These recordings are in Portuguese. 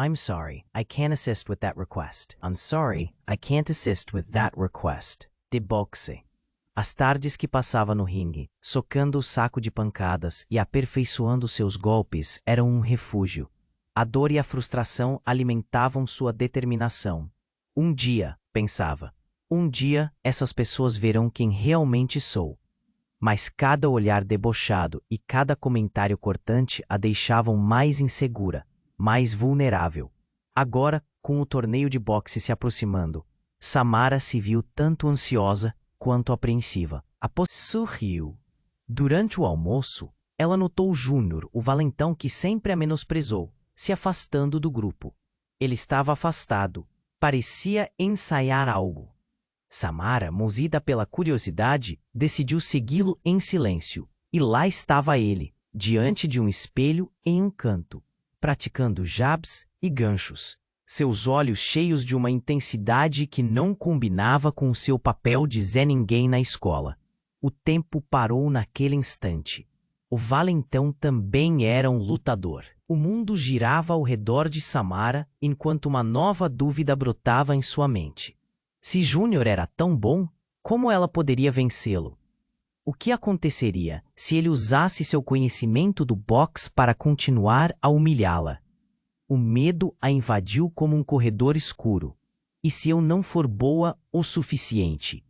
I'm sorry, I can't assist with that request. I'm sorry, I can't assist with that request. De boxe. As tardes que passava no ringue, socando o saco de pancadas e aperfeiçoando seus golpes, eram um refúgio. A dor e a frustração alimentavam sua determinação. Um dia, pensava, um dia essas pessoas verão quem realmente sou. Mas cada olhar debochado e cada comentário cortante a deixavam mais insegura, mais vulnerável. Agora, com o torneio de boxe se aproximando, Samara se viu tanto ansiosa quanto apreensiva. Após sorriu. Durante o almoço, ela notou Júnior, o valentão que sempre a menosprezou, se afastando do grupo. Ele estava afastado. Parecia ensaiar algo. Samara, movida pela curiosidade, decidiu segui-lo em silêncio. E lá estava ele, diante de um espelho em um canto, praticando jabs e ganchos. Seus olhos cheios de uma intensidade que não combinava com o seu papel de Zé Ninguém na escola. O tempo parou naquele instante. O valentão também era um lutador. O mundo girava ao redor de Samara enquanto uma nova dúvida brotava em sua mente. Se Júnior era tão bom, como ela poderia vencê-lo? O que aconteceria se ele usasse seu conhecimento do boxe para continuar a humilhá-la? O medo a invadiu como um corredor escuro. E se eu não for boa o suficiente?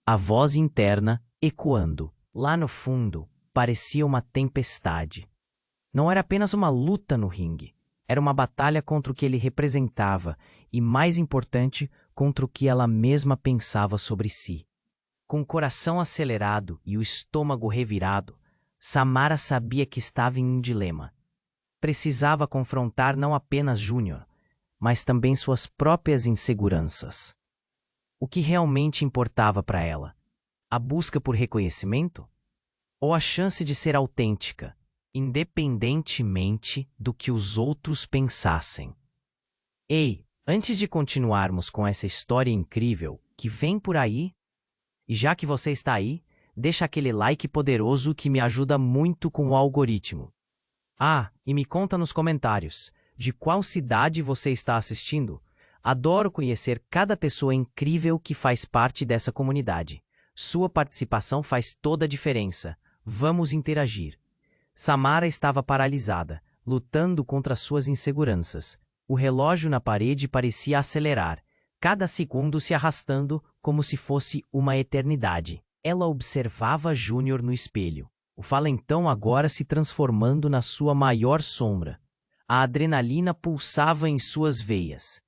A voz interna, ecoando, lá no fundo, parecia uma tempestade. Não era apenas uma luta no ringue. Era uma batalha contra o que ele representava e, mais importante, contra o que ela mesma pensava sobre si. Com o coração acelerado e o estômago revirado, Samara sabia que estava em um dilema. Precisava confrontar não apenas Júnior, mas também suas próprias inseguranças. O que realmente importava para ela? A busca por reconhecimento? Ou a chance de ser autêntica, independentemente do que os outros pensassem? Ei, antes de continuarmos com essa história incrível que vem por aí, e já que você está aí, deixa aquele like poderoso que me ajuda muito com o algoritmo. Ah, e me conta nos comentários, de qual cidade você está assistindo? Adoro conhecer cada pessoa incrível que faz parte dessa comunidade. Sua participação faz toda a diferença. Vamos interagir. Samara estava paralisada, lutando contra suas inseguranças. O relógio na parede parecia acelerar, cada segundo se arrastando como se fosse uma eternidade. Ela observava Júnior no espelho. O valentão agora se transformando na sua maior sombra. A adrenalina pulsava em suas veias.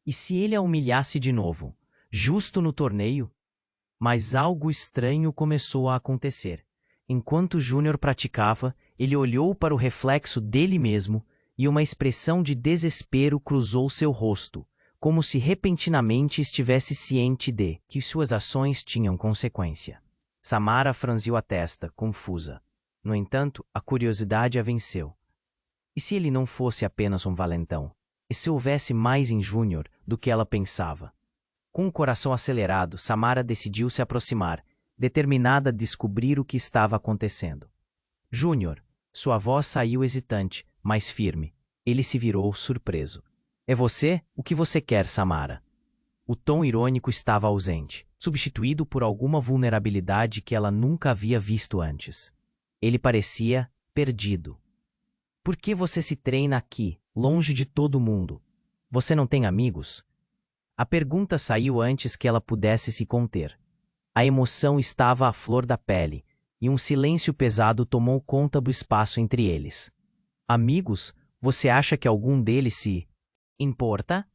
E se ele a humilhasse de novo, justo no torneio? Mas algo estranho começou a acontecer. Enquanto Júnior praticava, ele olhou para o reflexo dele mesmo e uma expressão de desespero cruzou seu rosto, como se repentinamente estivesse ciente de que suas ações tinham consequência. Samara franziu a testa, confusa. No entanto, a curiosidade a venceu. E se ele não fosse apenas um valentão? E se houvesse mais em Júnior do que ela pensava? Com o coração acelerado, Samara decidiu se aproximar, determinada a descobrir o que estava acontecendo. Júnior, sua voz saiu hesitante, mas firme. Ele se virou, surpreso. É você? O que você quer, Samara? O tom irônico estava ausente, substituído por alguma vulnerabilidade que ela nunca havia visto antes. Ele parecia perdido. Por que você se treina aqui, longe de todo mundo? Você não tem amigos? A pergunta saiu antes que ela pudesse se conter. A emoção estava à flor da pele, e um silêncio pesado tomou conta do espaço entre eles. Amigos? Você acha que algum deles se importa?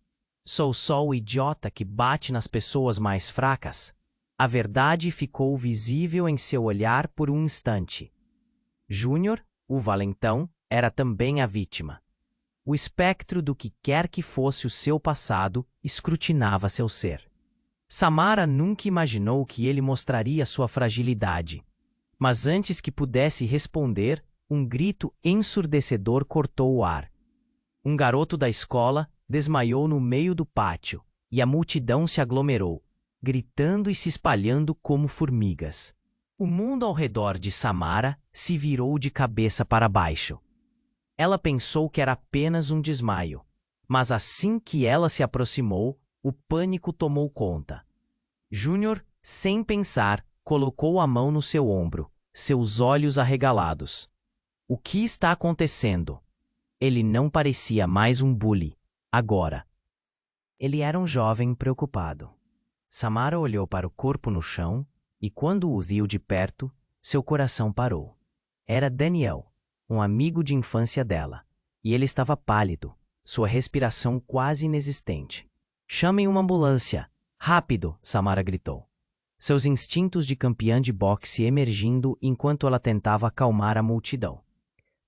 Sou só o idiota que bate nas pessoas mais fracas. A verdade ficou visível em seu olhar por um instante. Júnior, o valentão, era também a vítima. O espectro do que quer que fosse o seu passado escrutinava seu ser. Samara nunca imaginou que ele mostraria sua fragilidade. Mas antes que pudesse responder, um grito ensurdecedor cortou o ar. Um garoto da escola desmaiou no meio do pátio, e a multidão se aglomerou, gritando e se espalhando como formigas. O mundo ao redor de Samara se virou de cabeça para baixo. Ela pensou que era apenas um desmaio, Mas assim que ela se aproximou, o pânico tomou conta. Júnior, sem pensar, colocou a mão no seu ombro, seus olhos arregalados. O que está acontecendo? Ele não parecia mais um bully, agora. Ele era um jovem preocupado. Samara olhou para o corpo no chão e, quando o viu de perto, seu coração parou. Era Daniel, um amigo de infância dela, e ele estava pálido, sua respiração quase inexistente. "Chamem uma ambulância! Rápido!" Samara gritou. Seus instintos de campeã de boxe emergindo enquanto ela tentava acalmar a multidão.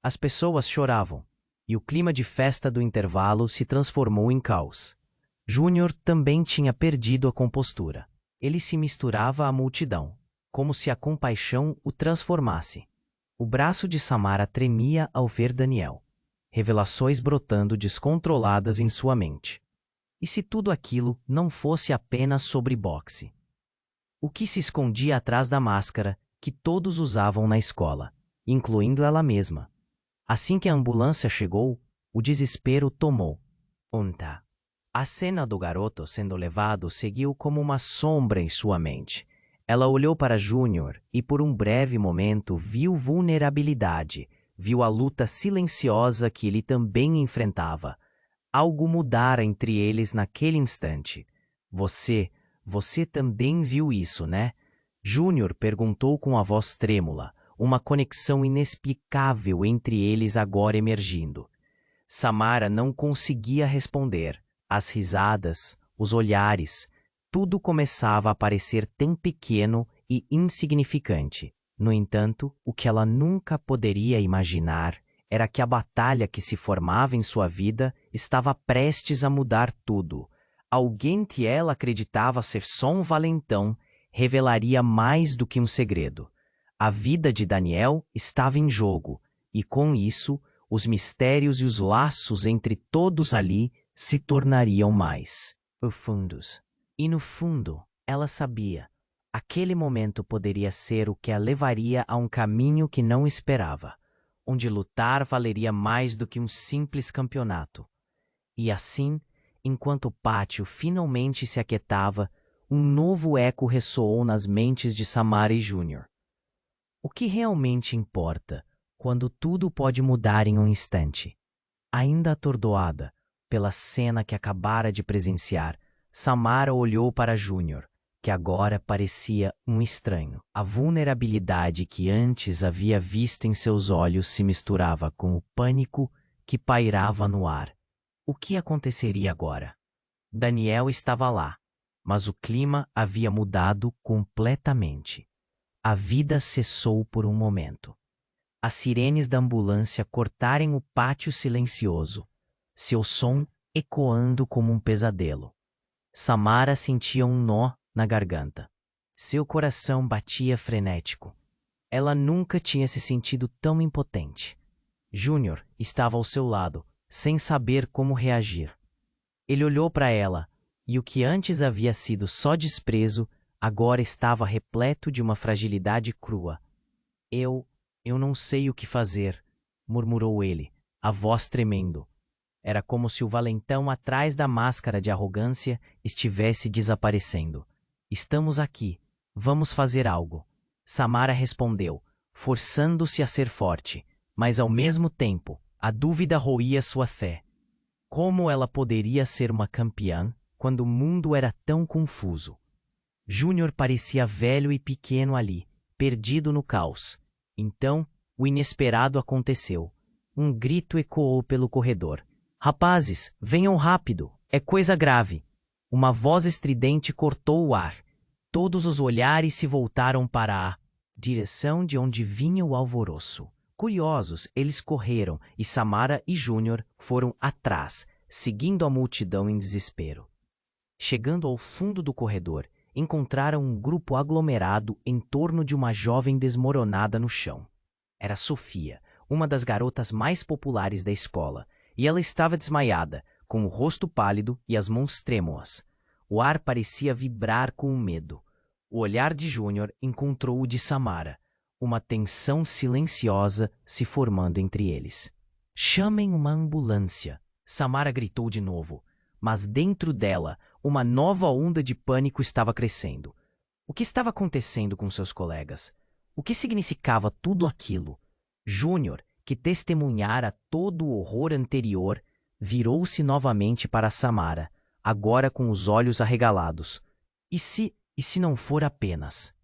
As pessoas choravam, e o clima de festa do intervalo se transformou em caos. Júnior também tinha perdido a compostura. Ele se misturava à multidão, como se a compaixão o transformasse. O braço de Samara tremia ao ver Daniel, revelações brotando descontroladas em sua mente. E se tudo aquilo não fosse apenas sobre boxe? O que se escondia atrás da máscara que todos usavam na escola, incluindo ela mesma? Assim que a ambulância chegou, o desespero tomou conta. A cena do garoto sendo levado seguiu como uma sombra em sua mente. Ela olhou para Júnior e por um breve momento viu vulnerabilidade, viu a luta silenciosa que ele também enfrentava. Algo mudara entre eles naquele instante. Você também viu isso, né? Júnior perguntou com a voz trêmula, uma conexão inexplicável entre eles agora emergindo. Samara não conseguia responder. As risadas, os olhares, tudo começava a parecer tão pequeno e insignificante. No entanto, o que ela nunca poderia imaginar era que a batalha que se formava em sua vida estava prestes a mudar tudo. Alguém que ela acreditava ser só um valentão revelaria mais do que um segredo. A vida de Daniel estava em jogo, e com isso, os mistérios e os laços entre todos ali se tornariam mais profundos. E no fundo, ela sabia, aquele momento poderia ser o que a levaria a um caminho que não esperava, onde lutar valeria mais do que um simples campeonato. E assim, enquanto o pátio finalmente se aquietava, um novo eco ressoou nas mentes de Samara e Júnior. O que realmente importa quando tudo pode mudar em um instante? Ainda atordoada pela cena que acabara de presenciar, Samara olhou para Júnior, que agora parecia um estranho. A vulnerabilidade que antes havia visto em seus olhos se misturava com o pânico que pairava no ar. O que aconteceria agora? Daniel estava lá, mas o clima havia mudado completamente. A vida cessou por um momento. As sirenes da ambulância cortaram o pátio silencioso, seu som ecoando como um pesadelo. Samara sentia um nó na garganta. Seu coração batia frenético. Ela nunca tinha se sentido tão impotente. Júnior estava ao seu lado, sem saber como reagir. Ele olhou para ela, e o que antes havia sido só desprezo, agora estava repleto de uma fragilidade crua. Eu não sei o que fazer, murmurou ele, a voz tremendo. Era como se o valentão atrás da máscara de arrogância estivesse desaparecendo. Estamos aqui. Vamos fazer algo. Samara respondeu, forçando-se a ser forte, mas ao mesmo tempo, a dúvida roía sua fé. Como ela poderia ser uma campeã quando o mundo era tão confuso? Júnior parecia velho e pequeno ali, perdido no caos. Então, o inesperado aconteceu. Um grito ecoou pelo corredor. "Rapazes, venham rápido! É coisa grave!" Uma voz estridente cortou o ar. Todos os olhares se voltaram para a direção de onde vinha o alvoroço. Curiosos, eles correram e Samara e Júnior foram atrás, seguindo a multidão em desespero. Chegando ao fundo do corredor, encontraram um grupo aglomerado em torno de uma jovem desmoronada no chão. Era Sofia, uma das garotas mais populares da escola, e ela estava desmaiada, com o rosto pálido e as mãos trêmulas. O ar parecia vibrar com o medo. O olhar de Júnior encontrou o de Samara, uma tensão silenciosa se formando entre eles. "Chamem uma ambulância", Samara gritou de novo, mas dentro dela, uma nova onda de pânico estava crescendo. O que estava acontecendo com seus colegas? O que significava tudo aquilo? Júnior, que testemunhara todo o horror anterior, virou-se novamente para Samara, agora com os olhos arregalados. E se não for apenas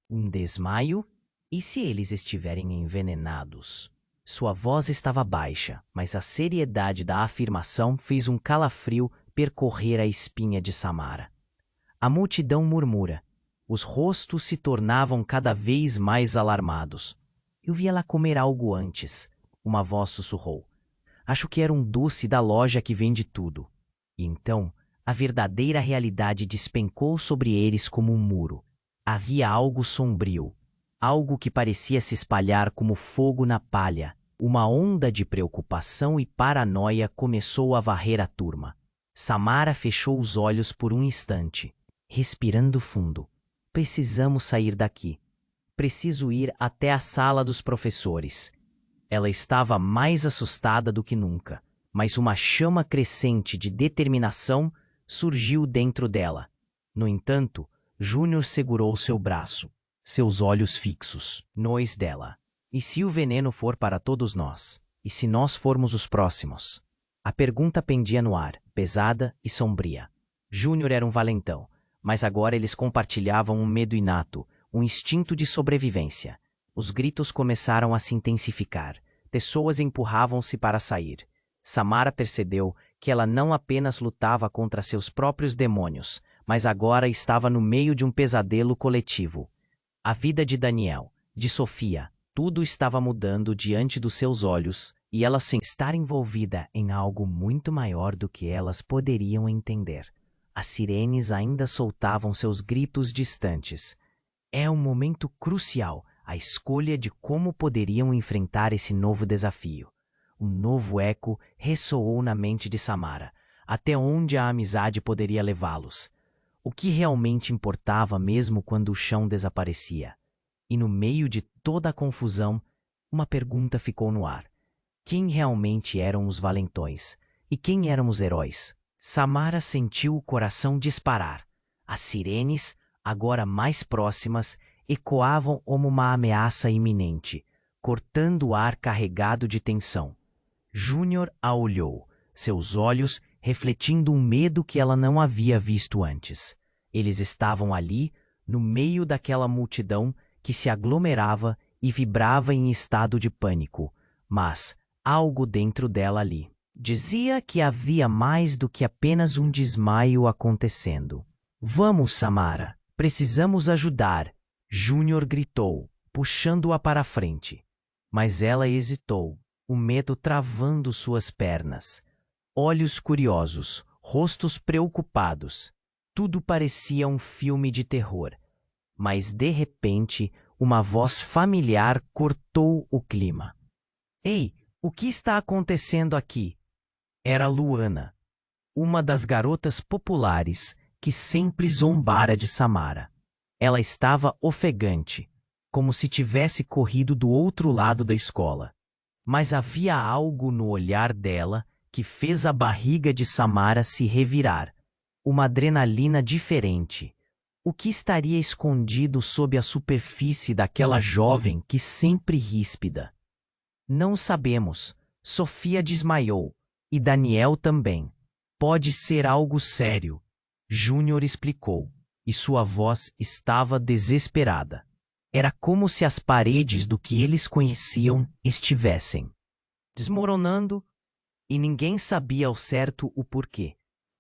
um desmaio? E se eles estiverem envenenados? Sua voz estava baixa, mas a seriedade da afirmação fez um calafrio percorrer a espinha de Samara. A multidão murmura. Os rostos se tornavam cada vez mais alarmados. Eu vi ela comer algo antes. Uma voz sussurrou. Acho que era um doce da loja que vende tudo. E então, a verdadeira realidade despencou sobre eles como um muro. Havia algo sombrio. Algo que parecia se espalhar como fogo na palha. Uma onda de preocupação e paranoia começou a varrer a turma. Samara fechou os olhos por um instante, respirando fundo. Precisamos sair daqui. Preciso ir até a sala dos professores. Ela estava mais assustada do que nunca, mas uma chama crescente de determinação surgiu dentro dela. No entanto, Júnior segurou seu braço, seus olhos fixos nos dela. E se o veneno for para todos nós? E se nós formos os próximos? A pergunta pendia no ar, pesada e sombria. Júnior era um valentão, mas agora eles compartilhavam um medo inato, um instinto de sobrevivência. Os gritos começaram a se intensificar. Pessoas empurravam-se para sair. Samara percebeu que ela não apenas lutava contra seus próprios demônios, mas agora estava no meio de um pesadelo coletivo. A vida de Daniel, de Sofia, tudo estava mudando diante dos seus olhos e ela sem estar envolvida em algo muito maior do que elas poderiam entender. As sirenes ainda soltavam seus gritos distantes. É um momento crucial, a escolha de como poderiam enfrentar esse novo desafio. Um novo eco ressoou na mente de Samara, até onde a amizade poderia levá-los. O que realmente importava mesmo quando o chão desaparecia? E no meio de toda a confusão, uma pergunta ficou no ar. Quem realmente eram os valentões? E quem eram os heróis? Samara sentiu o coração disparar. As sirenes, agora mais próximas, ecoavam como uma ameaça iminente, cortando o ar carregado de tensão. Júnior a olhou, seus olhos refletindo um medo que ela não havia visto antes. Eles estavam ali, no meio daquela multidão que se aglomerava e vibrava em estado de pânico, mas algo dentro dela ali dizia que havia mais do que apenas um desmaio acontecendo. Vamos, Samara, precisamos ajudar, Júnior gritou, puxando-a para a frente. Mas ela hesitou, o medo travando suas pernas. Olhos curiosos, rostos preocupados. Tudo parecia um filme de terror. Mas, de repente, uma voz familiar cortou o clima. Ei, o que está acontecendo aqui? Era Luana, uma das garotas populares que sempre zombara de Samara. Ela estava ofegante, como se tivesse corrido do outro lado da escola. Mas havia algo no olhar dela que fez a barriga de Samara se revirar. Uma adrenalina diferente. O que estaria escondido sob a superfície daquela jovem que sempre ríspida? Não sabemos. Sofia desmaiou. E Daniel também. Pode ser algo sério. Júnior explicou. E sua voz estava desesperada. Era como se as paredes do que eles conheciam estivessem desmoronando e ninguém sabia ao certo o porquê.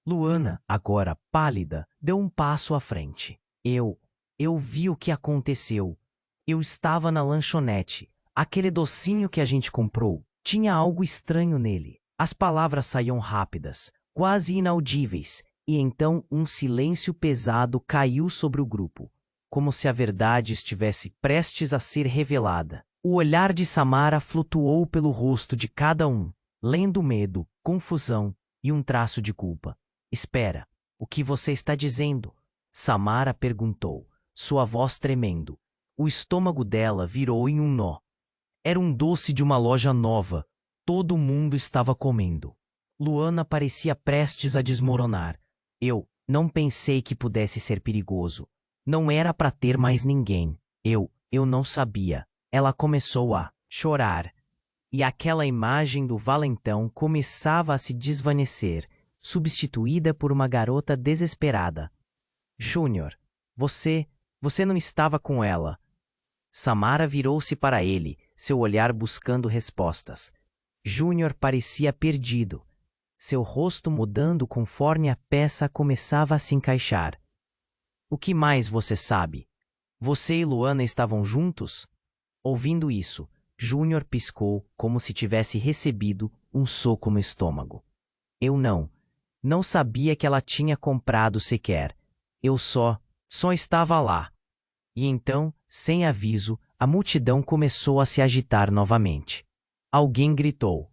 Luana, agora pálida, deu um passo à frente. Eu vi o que aconteceu. Eu estava na lanchonete. Aquele docinho que a gente comprou tinha algo estranho nele. As palavras saíam rápidas, quase inaudíveis, e então um silêncio pesado caiu sobre o grupo, como se a verdade estivesse prestes a ser revelada. O olhar de Samara flutuou pelo rosto de cada um, lendo medo, confusão e um traço de culpa. Espera, o que você está dizendo? Samara perguntou, sua voz tremendo. O estômago dela virou em um nó. Era um doce de uma loja nova. Todo mundo estava comendo. Luana parecia prestes a desmoronar. Eu não pensei que pudesse ser perigoso. Não era para ter mais ninguém. Eu não sabia. Ela começou a chorar. E aquela imagem do valentão começava a se desvanecer, substituída por uma garota desesperada. Júnior, você não estava com ela. Samara virou-se para ele, seu olhar buscando respostas. Júnior parecia perdido, seu rosto mudando conforme a peça começava a se encaixar. O que mais você sabe? Você e Luana estavam juntos? Ouvindo isso, Júnior piscou como se tivesse recebido um soco no estômago. Eu não sabia que ela tinha comprado sequer. Eu só estava lá. E então, sem aviso, a multidão começou a se agitar novamente. Alguém gritou: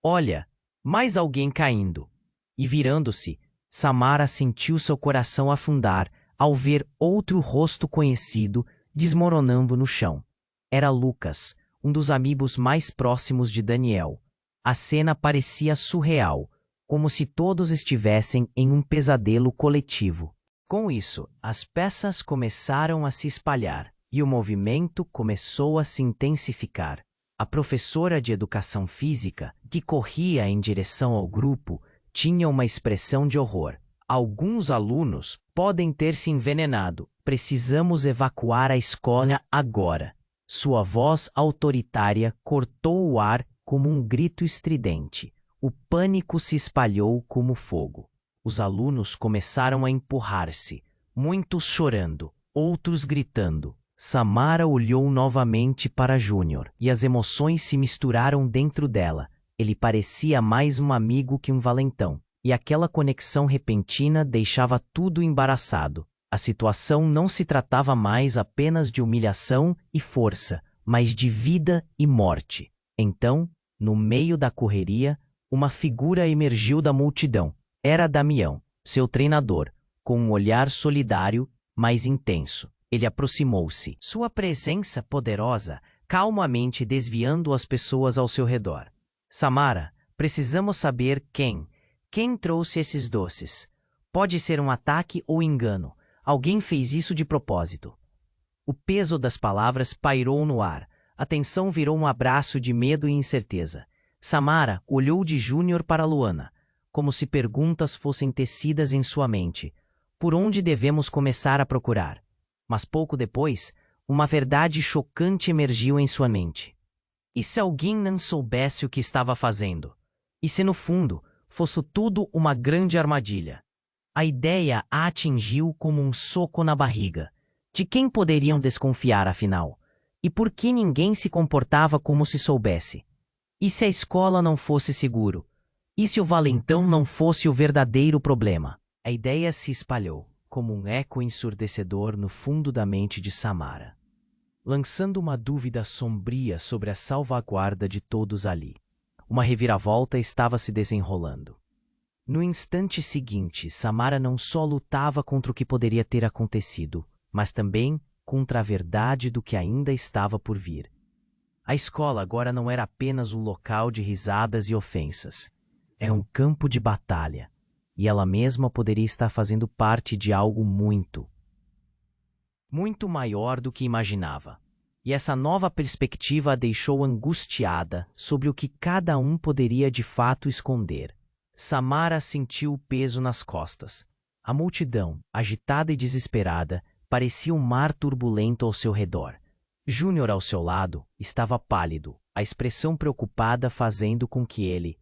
"Olha, mais alguém caindo!" E virando-se, Samara sentiu seu coração afundar ao ver outro rosto conhecido desmoronando no chão. Era Lucas, um dos amigos mais próximos de Daniel. A cena parecia surreal, como se todos estivessem em um pesadelo coletivo. Com isso, as peças começaram a se espalhar e o movimento começou a se intensificar. A professora de educação física, que corria em direção ao grupo, tinha uma expressão de horror. Alguns alunos podem ter se envenenado. Precisamos evacuar a escola agora. Sua voz autoritária cortou o ar como um grito estridente. O pânico se espalhou como fogo. Os alunos começaram a empurrar-se, muitos chorando, outros gritando. Samara olhou novamente para Júnior e as emoções se misturaram dentro dela. Ele parecia mais um amigo que um valentão, e aquela conexão repentina deixava tudo embaraçado. A situação não se tratava mais apenas de humilhação e força, mas de vida e morte. Então, no meio da correria, uma figura emergiu da multidão. Era Damião, seu treinador, com um olhar solidário, mas intenso. Ele aproximou-se, sua presença poderosa, calmamente desviando as pessoas ao seu redor. Samara, precisamos saber quem trouxe esses doces. Pode ser um ataque ou engano. Alguém fez isso de propósito. O peso das palavras pairou no ar. A tensão virou um abraço de medo e incerteza. Samara olhou de Júnior para Luana, como se perguntas fossem tecidas em sua mente. Por onde devemos começar a procurar? Mas pouco depois, uma verdade chocante emergiu em sua mente. E se alguém não soubesse o que estava fazendo? E se no fundo fosse tudo uma grande armadilha? A ideia a atingiu como um soco na barriga. De quem poderiam desconfiar, afinal? E por que ninguém se comportava como se soubesse? E se a escola não fosse seguro? E se o valentão não fosse o verdadeiro problema? A ideia se espalhou, como um eco ensurdecedor no fundo da mente de Samara, lançando uma dúvida sombria sobre a salvaguarda de todos ali. Uma reviravolta estava se desenrolando. No instante seguinte, Samara não só lutava contra o que poderia ter acontecido, mas também contra a verdade do que ainda estava por vir. A escola agora não era apenas um local de risadas e ofensas. Era um campo de batalha, e ela mesma poderia estar fazendo parte de algo muito maior do que imaginava. E essa nova perspectiva a deixou angustiada sobre o que cada um poderia de fato esconder. Samara sentiu o peso nas costas. A multidão, agitada e desesperada, parecia um mar turbulento ao seu redor. Júnior, ao seu lado, estava pálido, a expressão preocupada fazendo com que ele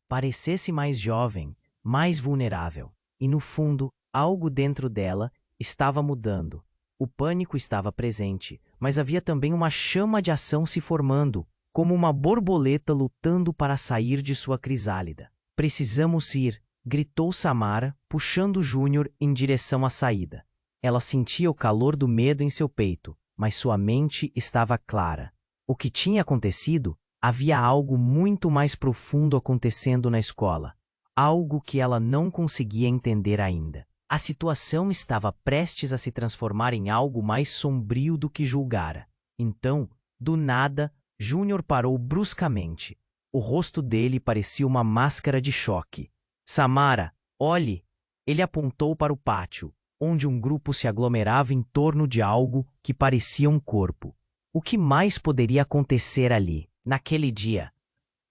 parecesse mais jovem, mais vulnerável. E no fundo, algo dentro dela estava mudando. O pânico estava presente, mas havia também uma chama de ação se formando, como uma borboleta lutando para sair de sua crisálida. "Precisamos ir", gritou Samara, puxando Júnior em direção à saída. Ela sentia o calor do medo em seu peito, mas sua mente estava clara. O que tinha acontecido? Havia algo muito mais profundo acontecendo na escola. Algo que ela não conseguia entender ainda. A situação estava prestes a se transformar em algo mais sombrio do que julgara. Então, do nada, Júnior parou bruscamente. O rosto dele parecia uma máscara de choque. Samara, olhe! Ele apontou para o pátio, onde um grupo se aglomerava em torno de algo que parecia um corpo. O que mais poderia acontecer ali, naquele dia?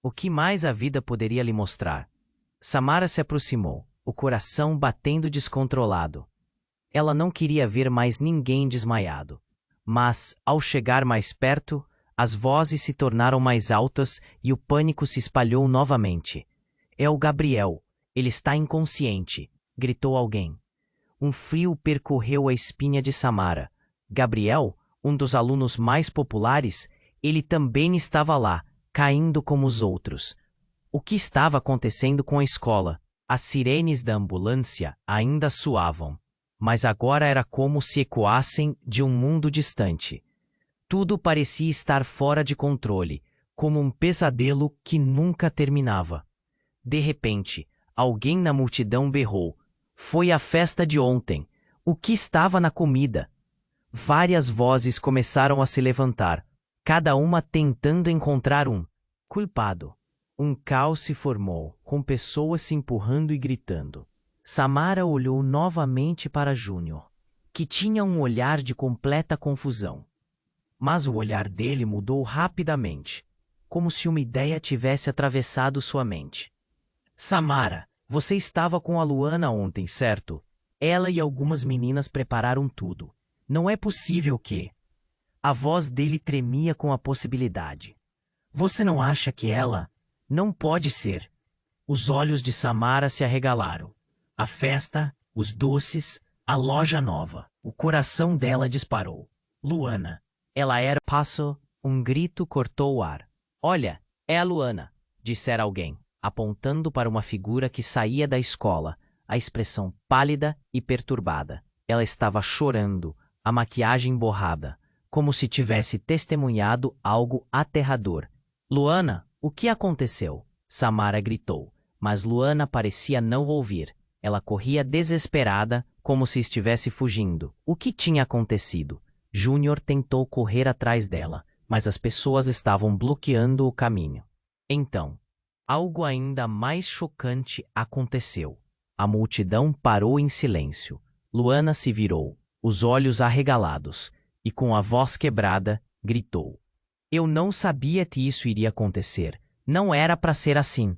O que mais a vida poderia lhe mostrar? Samara se aproximou, o coração batendo descontrolado. Ela não queria ver mais ninguém desmaiado. Mas, ao chegar mais perto, as vozes se tornaram mais altas e o pânico se espalhou novamente. É o Gabriel. Ele está inconsciente, gritou alguém. Um frio percorreu a espinha de Samara. Gabriel, um dos alunos mais populares, ele também estava lá, caindo como os outros. O que estava acontecendo com a escola? As sirenes da ambulância ainda soavam, mas agora era como se ecoassem de um mundo distante. Tudo parecia estar fora de controle, como um pesadelo que nunca terminava. De repente, alguém na multidão berrou: "Foi a festa de ontem! O que estava na comida?" Várias vozes começaram a se levantar, cada uma tentando encontrar um culpado. Um caos se formou, com pessoas se empurrando e gritando. Samara olhou novamente para Júnior, que tinha um olhar de completa confusão. Mas o olhar dele mudou rapidamente, como se uma ideia tivesse atravessado sua mente. "Samara, você estava com a Luana ontem, certo? Ela e algumas meninas prepararam tudo. Não é possível que..." A voz dele tremia com a possibilidade. "Você não acha que ela... Não pode ser." Os olhos de Samara se arregalaram. A festa, os doces, a loja nova. O coração dela disparou. Luana. Ela era... Passou. Um grito cortou o ar. "Olha, é a Luana", dissera alguém, apontando para uma figura que saía da escola, a expressão pálida e perturbada. Ela estava chorando, a maquiagem borrada, como se tivesse testemunhado algo aterrador. "Luana, o que aconteceu?" Samara gritou, mas Luana parecia não ouvir. Ela corria desesperada, como se estivesse fugindo. O que tinha acontecido? Júnior tentou correr atrás dela, mas as pessoas estavam bloqueando o caminho. Então, algo ainda mais chocante aconteceu. A multidão parou em silêncio. Luana se virou, os olhos arregalados, e com a voz quebrada, gritou: "Eu não sabia que isso iria acontecer. Não era para ser assim."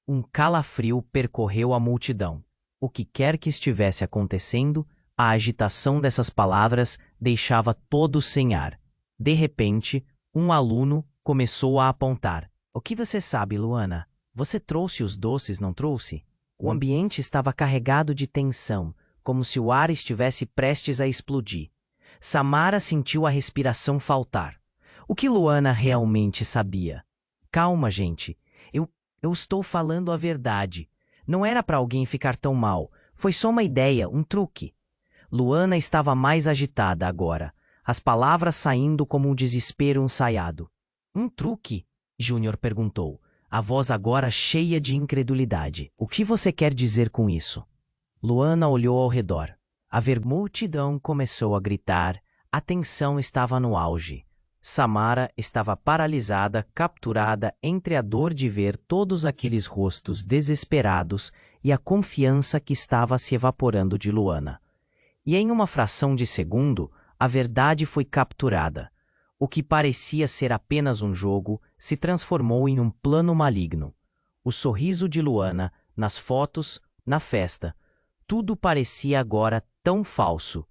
Um calafrio percorreu a multidão. O que quer que estivesse acontecendo, a agitação dessas palavras deixava todos sem ar. De repente, um aluno começou a apontar. "O que você sabe, Luana? Você trouxe os doces, não trouxe?" O ambiente estava carregado de tensão, como se o ar estivesse prestes a explodir. Samara sentiu a respiração faltar. O que Luana realmente sabia? "Calma, gente. Eu estou falando a verdade. Não era para alguém ficar tão mal. Foi só uma ideia, um truque." Luana estava mais agitada agora, as palavras saindo como um desespero ensaiado. "Um truque?" Júnior perguntou, a voz agora cheia de incredulidade. "O que você quer dizer com isso?" Luana olhou ao redor. A multidão começou a gritar. A tensão estava no auge. Samara estava paralisada, capturada entre a dor de ver todos aqueles rostos desesperados e a confiança que estava se evaporando de Luana. E em uma fração de segundo, a verdade foi capturada. O que parecia ser apenas um jogo se transformou em um plano maligno. O sorriso de Luana, nas fotos, na festa, tudo parecia agora tão falso.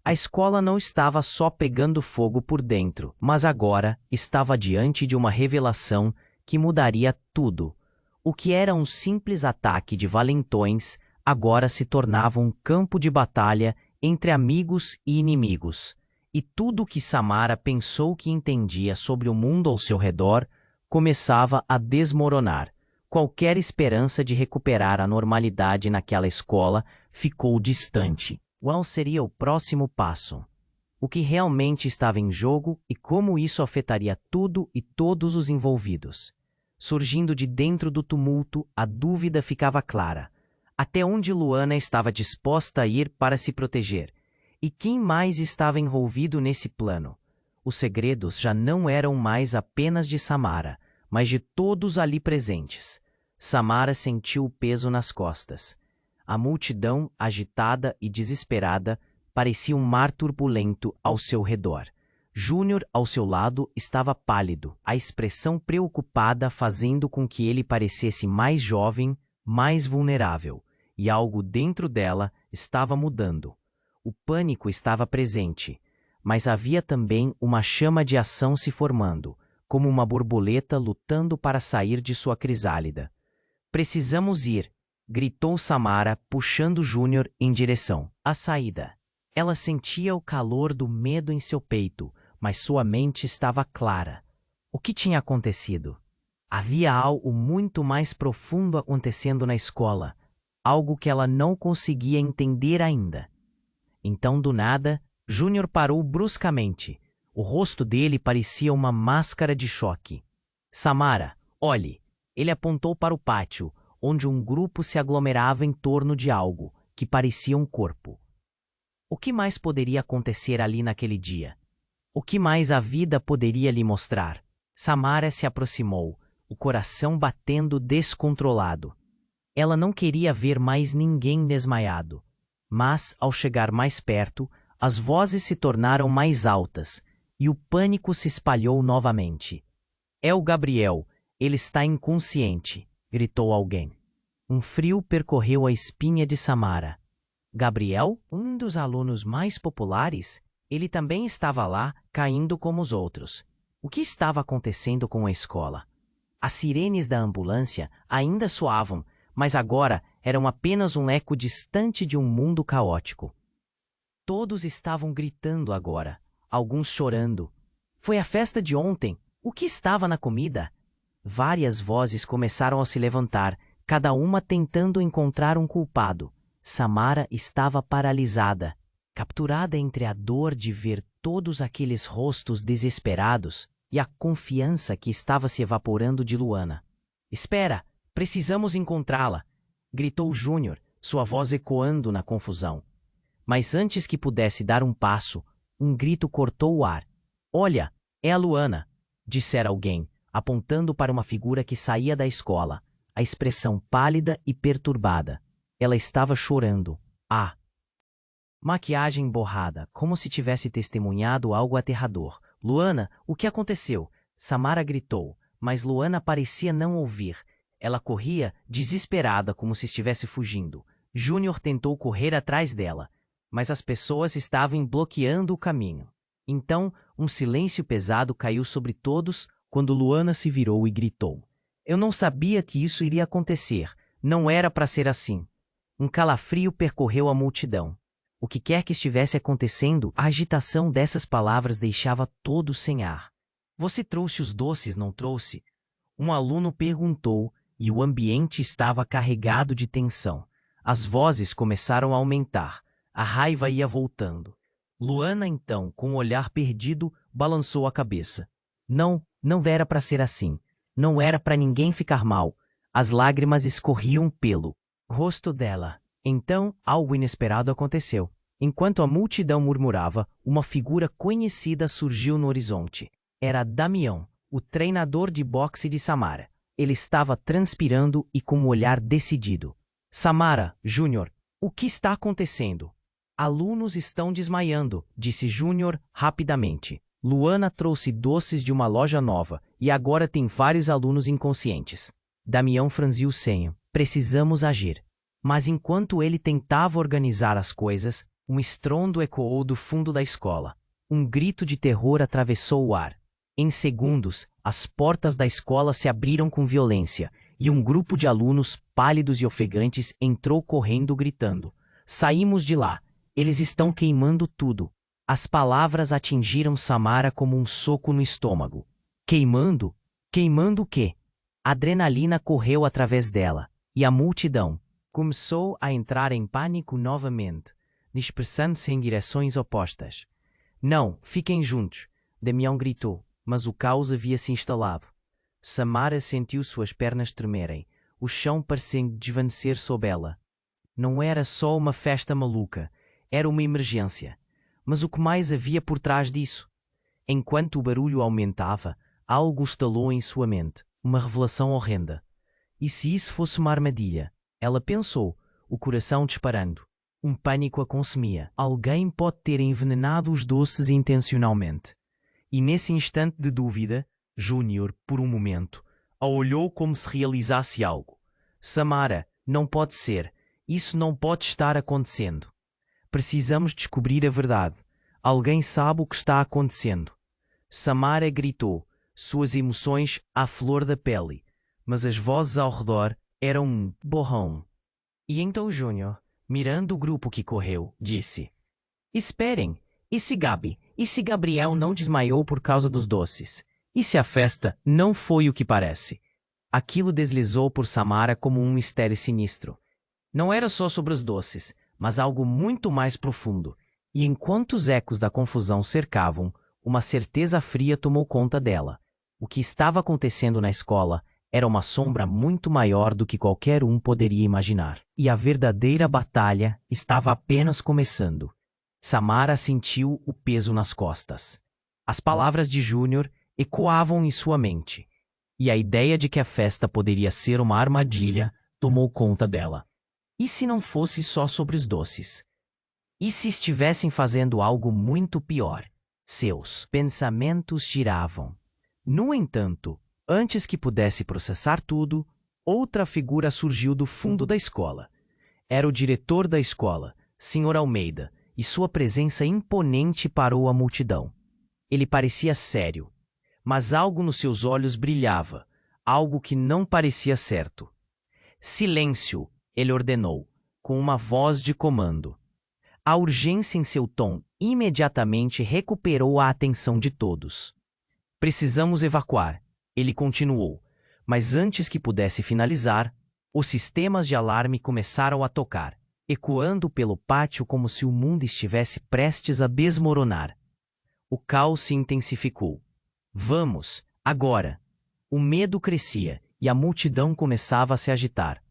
A escola não estava só pegando fogo por dentro, mas agora estava diante de uma revelação que mudaria tudo. O que era um simples ataque de valentões agora se tornava um campo de batalha entre amigos e inimigos. E tudo o que Samara pensou que entendia sobre o mundo ao seu redor começava a desmoronar. Qualquer esperança de recuperar a normalidade naquela escola ficou distante. Qual seria o próximo passo? O que realmente estava em jogo e como isso afetaria tudo e todos os envolvidos? Surgindo de dentro do tumulto, a dúvida ficava clara. Até onde Luana estava disposta a ir para se proteger? E quem mais estava envolvido nesse plano? Os segredos já não eram mais apenas de Samara, mas de todos ali presentes. Samara sentiu o peso nas costas. A multidão, agitada e desesperada, parecia um mar turbulento ao seu redor. Júnior, ao seu lado, estava pálido, a expressão preocupada fazendo com que ele parecesse mais jovem, mais vulnerável, e algo dentro dela estava mudando. O pânico estava presente, mas havia também uma chama de ação se formando, como uma borboleta lutando para sair de sua crisálida. "Precisamos ir", gritou Samara, puxando Júnior em direção à saída. Ela sentia o calor do medo em seu peito, mas sua mente estava clara. O que tinha acontecido? Havia algo muito mais profundo acontecendo na escola, algo que ela não conseguia entender ainda. Então, do nada, Júnior parou bruscamente. O rosto dele parecia uma máscara de choque. "Samara, olhe!" Ele apontou para o pátio, onde um grupo se aglomerava em torno de algo que parecia um corpo. O que mais poderia acontecer ali naquele dia? O que mais a vida poderia lhe mostrar? Samara se aproximou, o coração batendo descontrolado. Ela não queria ver mais ninguém desmaiado. Mas, ao chegar mais perto, as vozes se tornaram mais altas e o pânico se espalhou novamente. "É o Gabriel, ele está inconsciente", gritou alguém. Um frio percorreu a espinha de Samara. Gabriel, um dos alunos mais populares, ele também estava lá, caindo como os outros. O que estava acontecendo com a escola? As sirenes da ambulância ainda soavam, mas agora eram apenas um eco distante de um mundo caótico. Todos estavam gritando agora, alguns chorando. "Foi a festa de ontem. O que estava na comida?" Várias vozes começaram a se levantar, cada uma tentando encontrar um culpado. Samara estava paralisada, capturada entre a dor de ver todos aqueles rostos desesperados e a confiança que estava se evaporando de Luana. "Espera, precisamos encontrá-la", gritou Júnior, sua voz ecoando na confusão. Mas antes que pudesse dar um passo, um grito cortou o ar. "Olha, é a Luana", dissera alguém, apontando para uma figura que saía da escola, a expressão pálida e perturbada. Ela estava chorando. Maquiagem borrada, como se tivesse testemunhado algo aterrador. "Luana, o que aconteceu?" Samara gritou, mas Luana parecia não ouvir. Ela corria, desesperada, como se estivesse fugindo. Júnior tentou correr atrás dela, mas as pessoas estavam bloqueando o caminho. Então, um silêncio pesado caiu sobre todos quando Luana se virou e gritou: "Eu não sabia que isso iria acontecer. Não era para ser assim." Um calafrio percorreu a multidão. O que quer que estivesse acontecendo, a agitação dessas palavras deixava todos sem ar. "Você trouxe os doces, não trouxe?" Um aluno perguntou, e o ambiente estava carregado de tensão. As vozes começaram a aumentar. A raiva ia voltando. Luana, então, com o olhar perdido, balançou a cabeça. Não era para ser assim. Não era para ninguém ficar mal. As lágrimas escorriam pelo rosto dela. Então, algo inesperado aconteceu. Enquanto a multidão murmurava, uma figura conhecida surgiu no horizonte. Era Damião, o treinador de boxe de Samara. Ele estava transpirando e com um olhar decidido. "Samara, Júnior, o que está acontecendo?" "Alunos estão desmaiando", disse Júnior rapidamente. "Luana trouxe doces de uma loja nova e agora tem vários alunos inconscientes." Damião franziu o senho. "Precisamos agir." Mas enquanto ele tentava organizar as coisas, um estrondo ecoou do fundo da escola. Um grito de terror atravessou o ar. Em segundos, as portas da escola se abriram com violência e um grupo de alunos pálidos e ofegantes entrou correndo gritando: "Saímos de lá! Eles estão queimando tudo." As palavras atingiram Samara como um soco no estômago. "Queimando? Queimando o quê?" A adrenalina correu através dela, e a multidão começou a entrar em pânico novamente, dispersando-se em direções opostas. "Não, fiquem juntos", Damião gritou, mas o caos havia se instalado. Samara sentiu suas pernas tremerem, o chão parecendo desvanecer sob ela. Não era só uma festa maluca, era uma emergência. Mas o que mais havia por trás disso? Enquanto o barulho aumentava, algo estalou em sua mente, uma revelação horrenda. E se isso fosse uma armadilha? Ela pensou, o coração disparando. Um pânico a consumia. Alguém pode ter envenenado os doces intencionalmente. E nesse instante de dúvida, Júnior, por um momento, a olhou como se realizasse algo. Samara, não pode ser. Isso não pode estar acontecendo. Precisamos descobrir a verdade. Alguém sabe o que está acontecendo. Samara gritou, suas emoções à flor da pele, mas as vozes ao redor eram um borrão. E então Júnior, mirando o grupo que correu, disse: Esperem, e se Gabriel não desmaiou por causa dos doces? E se a festa não foi o que parece? Aquilo deslizou por Samara como um mistério sinistro. Não era só sobre os doces, mas algo muito mais profundo. E enquanto os ecos da confusão cercavam, uma certeza fria tomou conta dela. O que estava acontecendo na escola era uma sombra muito maior do que qualquer um poderia imaginar. E a verdadeira batalha estava apenas começando. Samara sentiu o peso nas costas. As palavras de Júnior ecoavam em sua mente. E a ideia de que a festa poderia ser uma armadilha tomou conta dela. E se não fosse só sobre os doces? E se estivessem fazendo algo muito pior? Seus pensamentos giravam. No entanto, antes que pudesse processar tudo, outra figura surgiu do fundo da escola. Era o diretor da escola, Sr. Almeida, e sua presença imponente parou a multidão. Ele parecia sério, mas algo nos seus olhos brilhava, algo que não parecia certo. Silêncio, ele ordenou, com uma voz de comando. A urgência em seu tom imediatamente recuperou a atenção de todos. Precisamos evacuar, ele continuou, mas antes que pudesse finalizar, os sistemas de alarme começaram a tocar, ecoando pelo pátio como se o mundo estivesse prestes a desmoronar. O caos se intensificou. Vamos, agora! O medo crescia e a multidão começava a se agitar.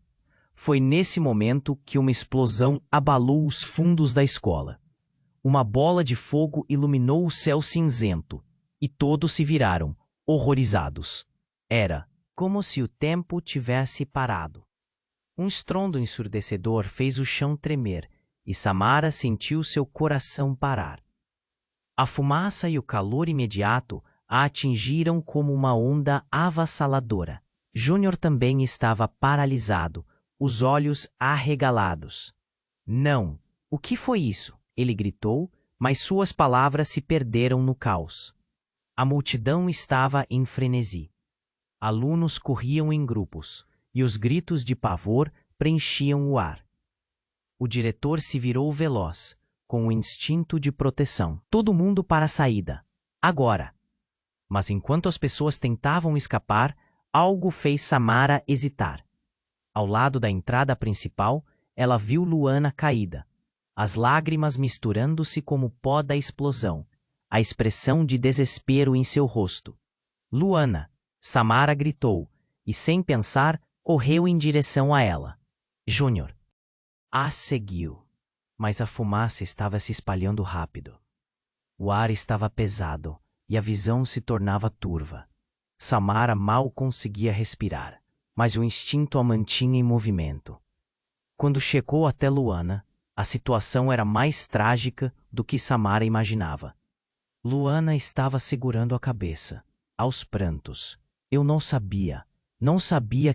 Foi nesse momento que uma explosão abalou os fundos da escola. Uma bola de fogo iluminou o céu cinzento, e todos se viraram, horrorizados. Era como se o tempo tivesse parado. Um estrondo ensurdecedor fez o chão tremer, e Samara sentiu seu coração parar. A fumaça e o calor imediato a atingiram como uma onda avassaladora. Júnior também estava paralisado, os olhos arregalados. Não! O que foi isso? Ele gritou, mas suas palavras se perderam no caos. A multidão estava em frenesi. Alunos corriam em grupos, e os gritos de pavor preenchiam o ar. O diretor se virou veloz, com o instinto de proteção. Todo mundo para a saída. Agora! Mas enquanto as pessoas tentavam escapar, algo fez Samara hesitar. Ao lado da entrada principal, ela viu Luana caída, as lágrimas misturando-se como pó da explosão, a expressão de desespero em seu rosto. Luana! Samara gritou, e sem pensar, correu em direção a ela. Júnior a seguiu, mas a fumaça estava se espalhando rápido. O ar estava pesado, e a visão se tornava turva. Samara mal conseguia respirar, mas o instinto a mantinha em movimento. Quando chegou até Luana, a situação era mais trágica do que Samara imaginava. Luana estava segurando a cabeça, aos prantos. Eu não sabia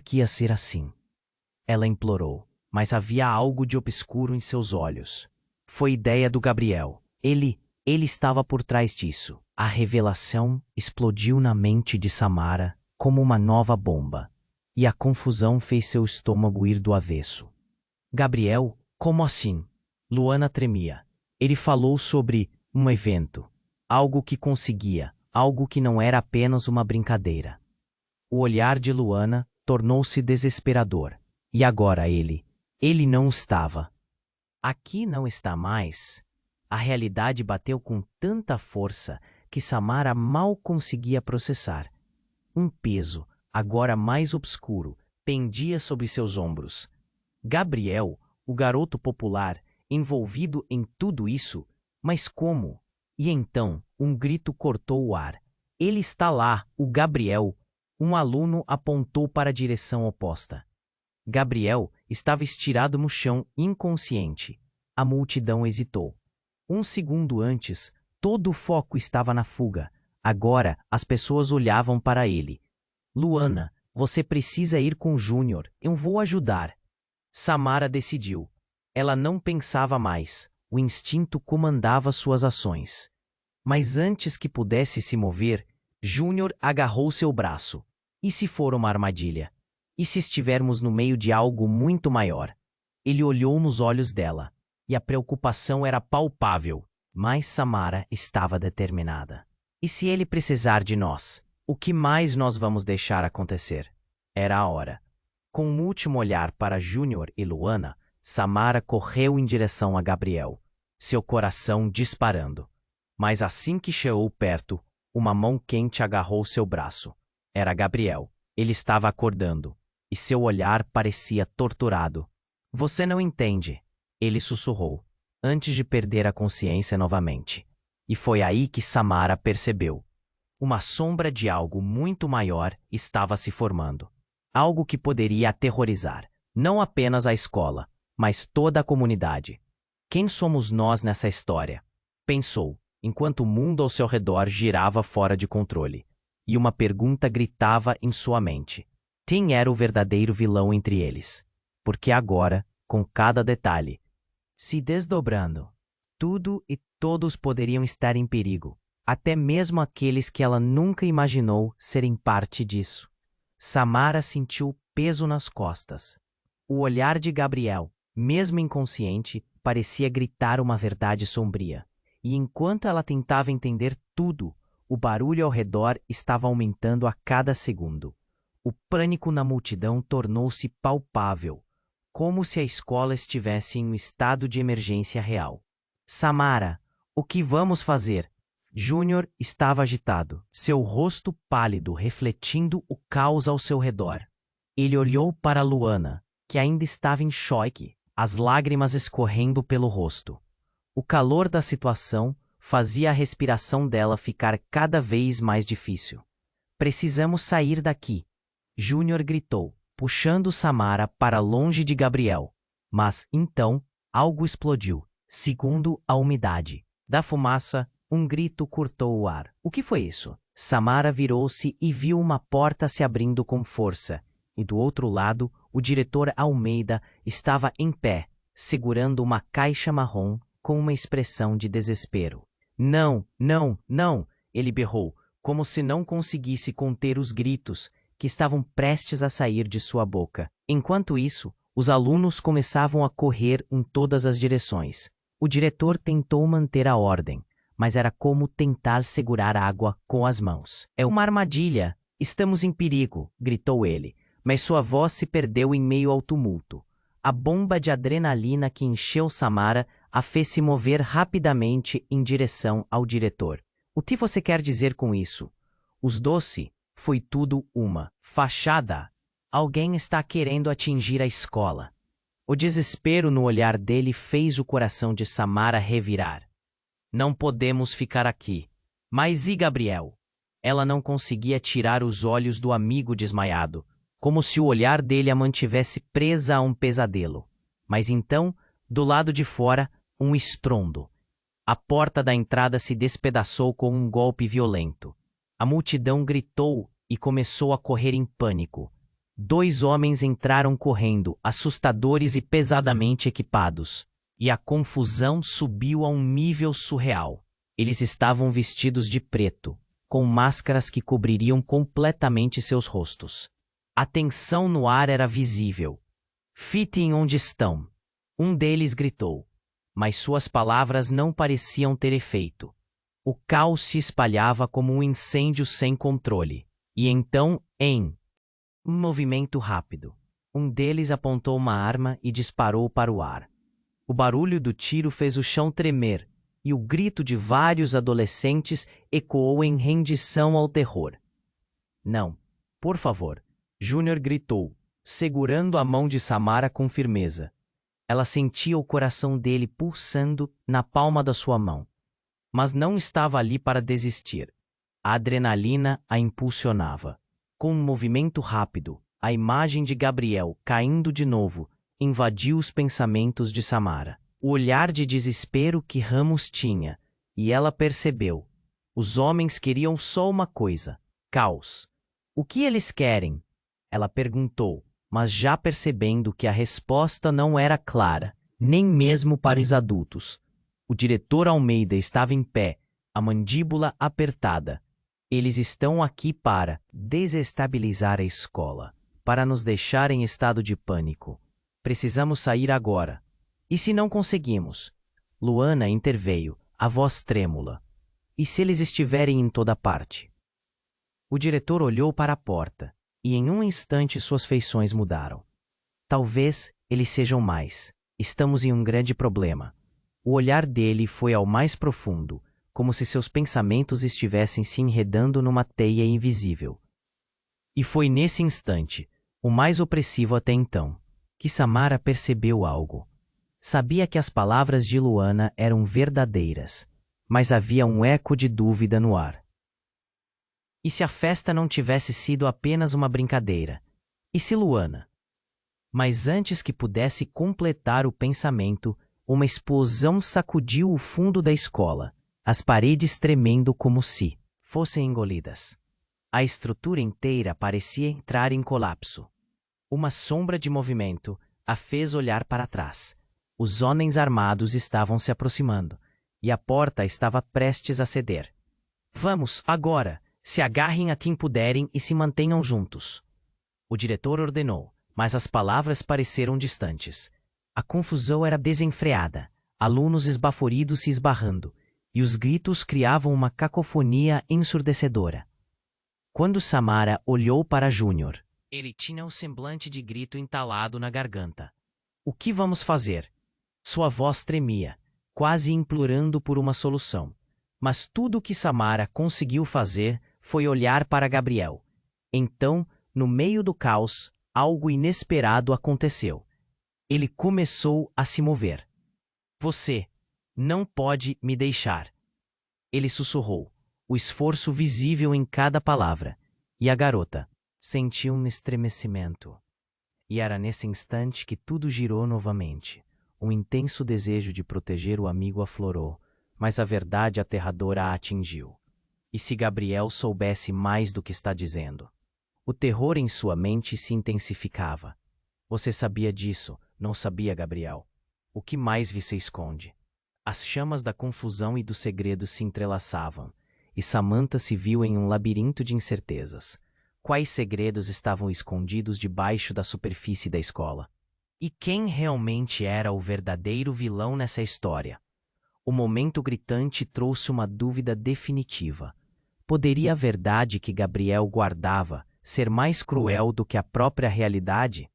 que ia ser assim. Ela implorou, mas havia algo de obscuro em seus olhos. Foi ideia do Gabriel. Ele estava por trás disso. A revelação explodiu na mente de Samara como uma nova bomba. E a confusão fez seu estômago ir do avesso. Gabriel, como assim? Luana tremia. Ele falou sobre um evento, algo que conseguia, algo que não era apenas uma brincadeira. O olhar de Luana tornou-se desesperador. E agora ele não estava. Aqui não está mais. A realidade bateu com tanta força que Samara mal conseguia processar. Um peso, agora mais obscuro, pendia sobre seus ombros. Gabriel, o garoto popular, envolvido em tudo isso? Mas como? E então, um grito cortou o ar. Ele está lá, o Gabriel. Um aluno apontou para a direção oposta. Gabriel estava estirado no chão, inconsciente. A multidão hesitou. Um segundo antes, todo o foco estava na fuga. Agora, as pessoas olhavam para ele. Luana, você precisa ir com Júnior. Eu vou ajudar. Samara decidiu. Ela não pensava mais. O instinto comandava suas ações. Mas antes que pudesse se mover, Júnior agarrou seu braço. E se for uma armadilha? E se estivermos no meio de algo muito maior? Ele olhou nos olhos dela. E a preocupação era palpável. Mas Samara estava determinada. E se ele precisar de nós? O que mais nós vamos deixar acontecer? Era a hora. Com um último olhar para Júnior e Luana, Samara correu em direção a Gabriel, seu coração disparando. Mas assim que chegou perto, uma mão quente agarrou seu braço. Era Gabriel. Ele estava acordando, e seu olhar parecia torturado. Você não entende, ele sussurrou, antes de perder a consciência novamente. E foi aí que Samara percebeu. Uma sombra de algo muito maior estava se formando. Algo que poderia aterrorizar, não apenas a escola, mas toda a comunidade. Quem somos nós nessa história? Pensou, enquanto o mundo ao seu redor girava fora de controle. E uma pergunta gritava em sua mente. Quem era o verdadeiro vilão entre eles? Porque agora, com cada detalhe se desdobrando, tudo e todos poderiam estar em perigo, até mesmo aqueles que ela nunca imaginou serem parte disso. Samara sentiu peso nas costas. O olhar de Gabriel, mesmo inconsciente, parecia gritar uma verdade sombria. E enquanto ela tentava entender tudo, o barulho ao redor estava aumentando a cada segundo. O pânico na multidão tornou-se palpável, como se a escola estivesse em um estado de emergência real. Samara, o que vamos fazer? Júnior estava agitado, seu rosto pálido refletindo o caos ao seu redor. Ele olhou para Luana, que ainda estava em choque, as lágrimas escorrendo pelo rosto. O calor da situação fazia a respiração dela ficar cada vez mais difícil. Precisamos sair daqui, Júnior gritou, puxando Samara para longe de Gabriel. Mas, então, algo explodiu. Segundo a umidade da fumaça, um grito cortou o ar. O que foi isso? Samara virou-se e viu uma porta se abrindo com força. E do outro lado, o diretor Almeida estava em pé, segurando uma caixa marrom com uma expressão de desespero. Não, não, não! Ele berrou, como se não conseguisse conter os gritos que estavam prestes a sair de sua boca. Enquanto isso, os alunos começavam a correr em todas as direções. O diretor tentou manter a ordem, mas era como tentar segurar água com as mãos. É uma armadilha! Estamos em perigo! Gritou ele, mas sua voz se perdeu em meio ao tumulto. A bomba de adrenalina que encheu Samara a fez se mover rapidamente em direção ao diretor. O que você quer dizer com isso? Os doce foi tudo uma fachada. Alguém está querendo atingir a escola. O desespero no olhar dele fez o coração de Samara revirar. Não podemos ficar aqui. Mas e Gabriel? Ela não conseguia tirar os olhos do amigo desmaiado, como se o olhar dele a mantivesse presa a um pesadelo. Mas então, do lado de fora, um estrondo. A porta da entrada se despedaçou com um golpe violento. A multidão gritou e começou a correr em pânico. 2 homens entraram correndo, assustadores e pesadamente equipados. E a confusão subiu a um nível surreal. Eles estavam vestidos de preto, com máscaras que cobririam completamente seus rostos. A tensão no ar era visível. Fiquem onde estão. Um deles gritou, mas suas palavras não pareciam ter efeito. O caos se espalhava como um incêndio sem controle. E então, em um movimento rápido, um deles apontou uma arma e disparou para o ar. O barulho do tiro fez o chão tremer, e o grito de vários adolescentes ecoou em rendição ao terror. Não, por favor, Júnior gritou, segurando a mão de Samara com firmeza. Ela sentia o coração dele pulsando na palma da sua mão, mas não estava ali para desistir. A adrenalina a impulsionava. Com um movimento rápido, A imagem de Gabriel caindo de novo invadiu os pensamentos de Samara. O olhar de desespero que Ramos tinha, e ela percebeu. Os homens queriam só uma coisa: caos. O que eles querem? Ela perguntou, mas já percebendo que a resposta não era clara, nem mesmo para os adultos. O diretor Almeida estava em pé, a mandíbula apertada. Eles estão aqui para desestabilizar a escola, para nos deixar em estado de pânico. Precisamos sair agora. E se não conseguimos? Luana interveio, a voz trêmula. E se eles estiverem em toda parte? O diretor olhou para a porta, e em um instante suas feições mudaram. Talvez eles sejam mais. Estamos em um grande problema. O olhar dele foi ao mais profundo, como se seus pensamentos estivessem se enredando numa teia invisível. E foi nesse instante, o mais opressivo até então, que Samara percebeu algo. Sabia que as palavras de Luana eram verdadeiras, mas havia um eco de dúvida no ar. E se a festa não tivesse sido apenas uma brincadeira? E se Luana? Mas antes que pudesse completar o pensamento, uma explosão sacudiu o fundo da escola, as paredes tremendo como se fossem engolidas. A estrutura inteira parecia entrar em colapso. Uma sombra de movimento a fez olhar para trás. Os homens armados estavam se aproximando, e a porta estava prestes a ceder. Vamos, agora! Se agarrem a quem puderem e se mantenham juntos. O diretor ordenou, mas as palavras pareceram distantes. A confusão era desenfreada, alunos esbaforidos se esbarrando, e os gritos criavam uma cacofonia ensurdecedora. Quando Samara olhou para Júnior, ele tinha um semblante de grito entalado na garganta. O que vamos fazer? Sua voz tremia, quase implorando por uma solução. Mas tudo o que Samara conseguiu fazer foi olhar para Gabriel. Então, no meio do caos, algo inesperado aconteceu. Ele começou a se mover. Você não pode me deixar. Ele sussurrou, o esforço visível em cada palavra, e a garota sentiu um estremecimento. E era nesse instante que tudo girou novamente. Um intenso desejo de proteger o amigo aflorou, mas a verdade aterradora a atingiu. E se Gabriel soubesse mais do que está dizendo? O terror em sua mente se intensificava. Você sabia disso, não sabia, Gabriel? O que mais você esconde? As chamas da confusão e do segredo se entrelaçavam, e Samantha se viu em um labirinto de incertezas. Quais segredos estavam escondidos debaixo da superfície da escola? E quem realmente era o verdadeiro vilão nessa história? O momento gritante trouxe uma dúvida definitiva. Poderia a verdade que Gabriel guardava ser mais cruel do que a própria realidade?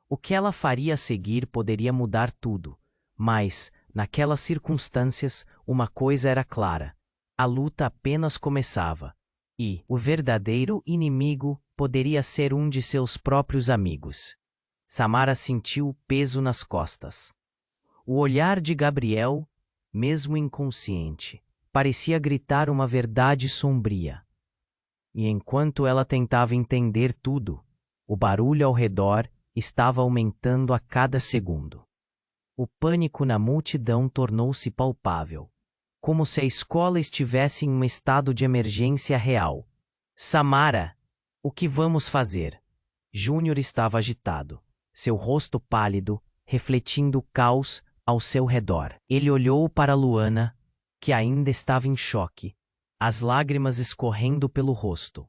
O que ela faria a seguir poderia mudar tudo, mas, naquelas circunstâncias, uma coisa era clara: a luta apenas começava, e o verdadeiro inimigo poderia ser um de seus próprios amigos. Samara sentiu o peso nas costas. O olhar de Gabriel, mesmo inconsciente, parecia gritar uma verdade sombria. E enquanto ela tentava entender tudo, o barulho ao redor estava aumentando a cada segundo. O pânico na multidão tornou-se palpável, como se a escola estivesse em um estado de emergência real. Samara, o que vamos fazer? Júnior estava agitado, seu rosto pálido, refletindo o caos ao seu redor. Ele olhou para Luana, que ainda estava em choque, as lágrimas escorrendo pelo rosto.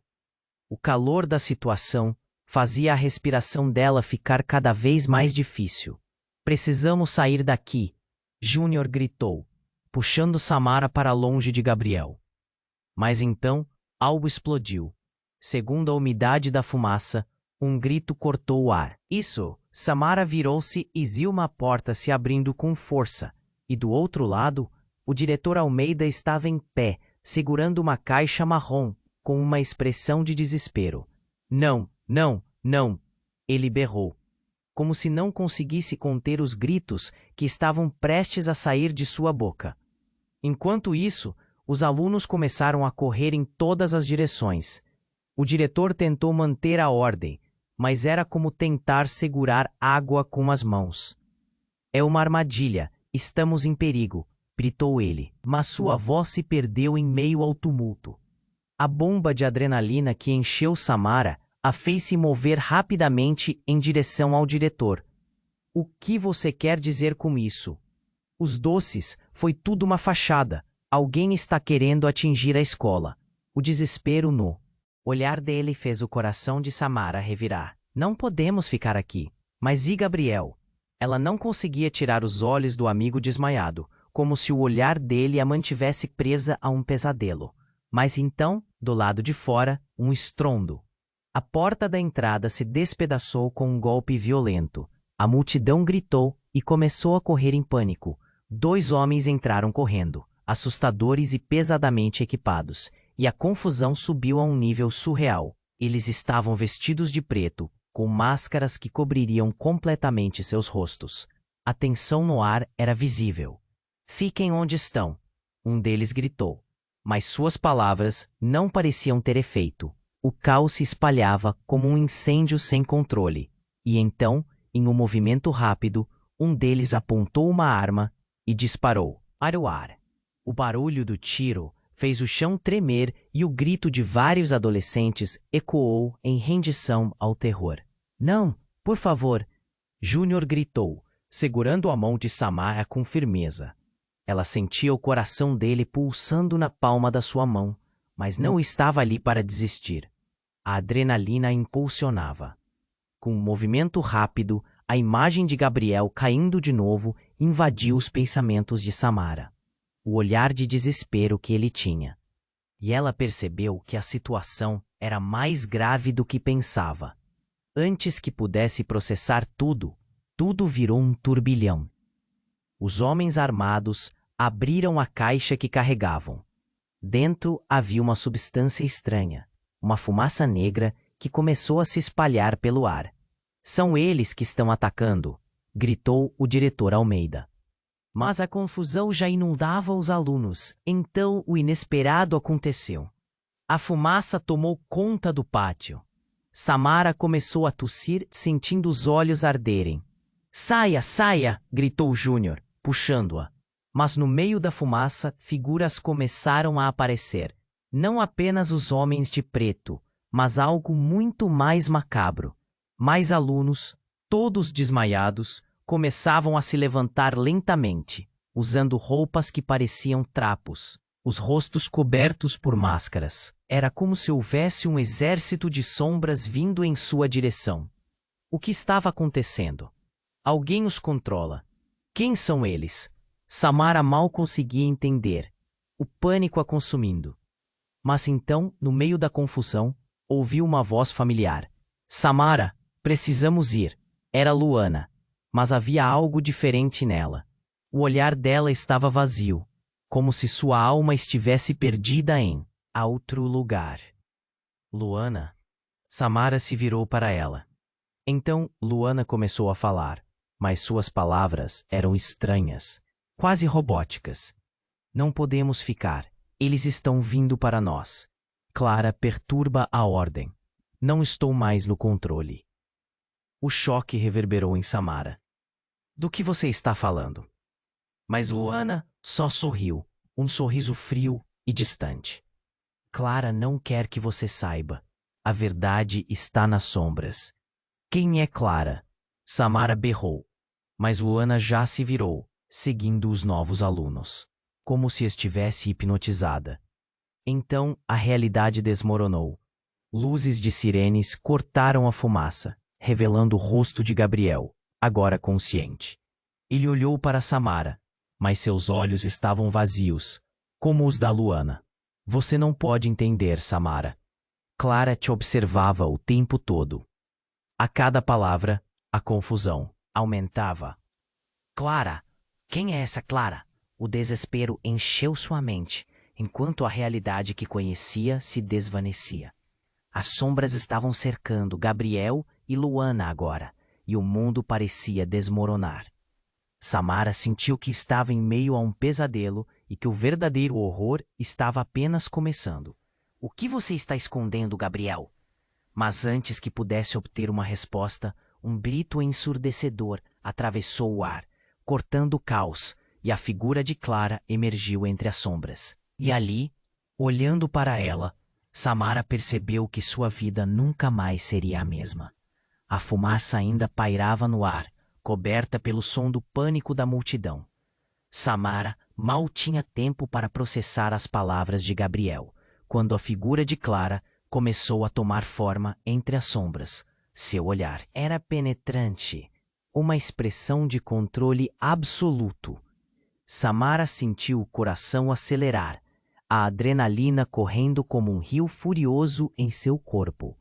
O calor da situação fazia a respiração dela ficar cada vez mais difícil. Precisamos sair daqui, Júnior gritou, puxando Samara para longe de Gabriel. Mas então, algo explodiu. Segundo a umidade da fumaça, um grito cortou o ar. Isso! Samara virou-se e viu uma porta se abrindo com força, e do outro lado, o diretor Almeida estava em pé, segurando uma caixa marrom, com uma expressão de desespero. Não, não, não! Ele berrou, como se não conseguisse conter os gritos que estavam prestes a sair de sua boca. Enquanto isso, os alunos começaram a correr em todas as direções. O diretor tentou manter a ordem, mas era como tentar segurar água com as mãos. É uma armadilha, estamos em perigo, gritou ele, mas sua voz se perdeu em meio ao tumulto. A bomba de adrenalina que encheu Samara a fez se mover rapidamente em direção ao diretor. O que você quer dizer com isso? Os doces, foi tudo uma fachada. Alguém está querendo atingir a escola. O desespero no olhar dele fez o coração de Samara revirar. Não podemos ficar aqui. Mas e Gabriel? Ela não conseguia tirar os olhos do amigo desmaiado, como se o olhar dele a mantivesse presa a um pesadelo. Mas então, do lado de fora, um estrondo. A porta da entrada se despedaçou com um golpe violento. A multidão gritou e começou a correr em pânico. 2 homens entraram correndo, assustadores e pesadamente equipados, e a confusão subiu a um nível surreal. Eles estavam vestidos de preto, com máscaras que cobririam completamente seus rostos. A tensão no ar era visível. Fiquem onde estão, um deles gritou. Mas suas palavras não pareciam ter efeito. O caos se espalhava como um incêndio sem controle. E então, em um movimento rápido, um deles apontou uma arma e disparou para o ar. O barulho do tiro fez o chão tremer e o grito de vários adolescentes ecoou em rendição ao terror. Não, por favor, Júnior gritou, segurando a mão de Samara com firmeza. Ela sentia o coração dele pulsando na palma da sua mão, mas não estava ali para desistir. A adrenalina a impulsionava. Com um movimento rápido, a imagem de Gabriel caindo de novo invadiu os pensamentos de Samara. O olhar de desespero que ele tinha. E ela percebeu que a situação era mais grave do que pensava. Antes que pudesse processar tudo, tudo virou um turbilhão. Os homens armados abriram a caixa que carregavam. Dentro havia uma substância estranha, uma fumaça negra que começou a se espalhar pelo ar. São eles que estão atacando, gritou o diretor Almeida. Mas a confusão já inundava os alunos, então o inesperado aconteceu. A fumaça tomou conta do pátio. Samara começou a tossir, sentindo os olhos arderem. Saia, saia! Gritou Júnior, puxando-a. Mas no meio da fumaça, figuras começaram a aparecer. Não apenas os homens de preto, mas algo muito mais macabro. Mais alunos, todos desmaiados, começavam a se levantar lentamente, usando roupas que pareciam trapos, os rostos cobertos por máscaras. Era como se houvesse um exército de sombras vindo em sua direção. O que estava acontecendo? Alguém os controla. Quem são eles? Samara mal conseguia entender, o pânico a consumindo. Mas então, no meio da confusão, ouviu uma voz familiar. Samara, precisamos ir. Era Luana, mas havia algo diferente nela. O olhar dela estava vazio, como se sua alma estivesse perdida em outro lugar. Luana? Samara se virou para ela. Então, Luana começou a falar, mas suas palavras eram estranhas, quase robóticas. Não podemos ficar. Eles estão vindo para nós. Clara perturba a ordem. Não estou mais no controle. O choque reverberou em Samara. Do que você está falando? Mas Luana só sorriu, um sorriso frio e distante. Clara não quer que você saiba. A verdade está nas sombras. Quem é Clara? Samara berrou. Mas Luana já se virou, seguindo os novos alunos, como se estivesse hipnotizada. Então a realidade desmoronou. Luzes de sirenes cortaram a fumaça, revelando o rosto de Gabriel, agora consciente. Ele olhou para Samara, mas seus olhos estavam vazios, como os da Luana. Você não pode entender, Samara. Clara te observava o tempo todo. A cada palavra, a confusão aumentava. Clara! Quem é essa Clara? O desespero encheu sua mente, enquanto a realidade que conhecia se desvanecia. As sombras estavam cercando Gabriel e Luana agora, e o mundo parecia desmoronar. Samara sentiu que estava em meio a um pesadelo e que o verdadeiro horror estava apenas começando. O que você está escondendo, Gabriel? Mas antes que pudesse obter uma resposta, um grito ensurdecedor atravessou o ar, cortando o caos, e a figura de Clara emergiu entre as sombras. E ali, olhando para ela, Samara percebeu que sua vida nunca mais seria a mesma. A fumaça ainda pairava no ar, coberta pelo som do pânico da multidão. Samara mal tinha tempo para processar as palavras de Gabriel, quando a figura de Clara começou a tomar forma entre as sombras. Seu olhar era penetrante, uma expressão de controle absoluto. Samara sentiu o coração acelerar, a adrenalina correndo como um rio furioso em seu corpo.